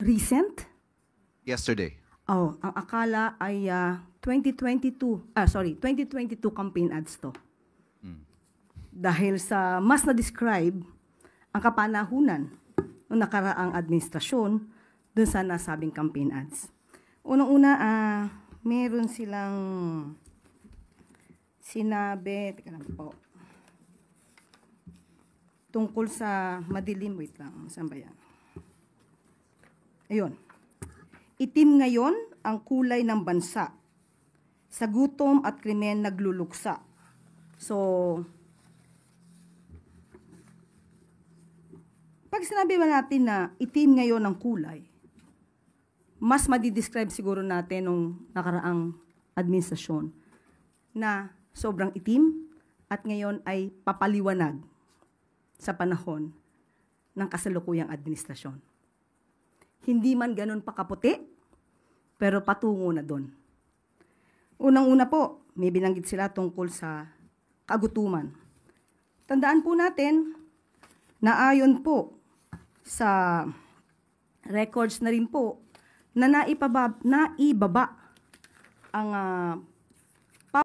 recent? Yesterday. Oh, ang akala ay 2022 campaign ads to. Dahil sa mas na-describe ang kapanahunan ng nakaraang administrasyon dun sa nasabing campaign ads. Unang-una, meron silang sinabi, teka lang po, tungkol sa madilim, wait lang, saan ba yan? Ayun. Itim ngayon ang kulay ng bansa. Sa gutom at krimen nagluluksa. So, pag sinabi ba natin na itim ngayon ang kulay, mas madidescribe siguro natin nung nakaraang administrasyon na sobrang itim at ngayon ay papaliwanag sa panahon ng kasalukuyang administrasyon. Hindi man ganun pa kaputi, pero patungo na doon. Unang-una po, may binanggit sila tungkol sa kagutuman. Tandaan po natin na ayon po sa records na rin po na naibaba ang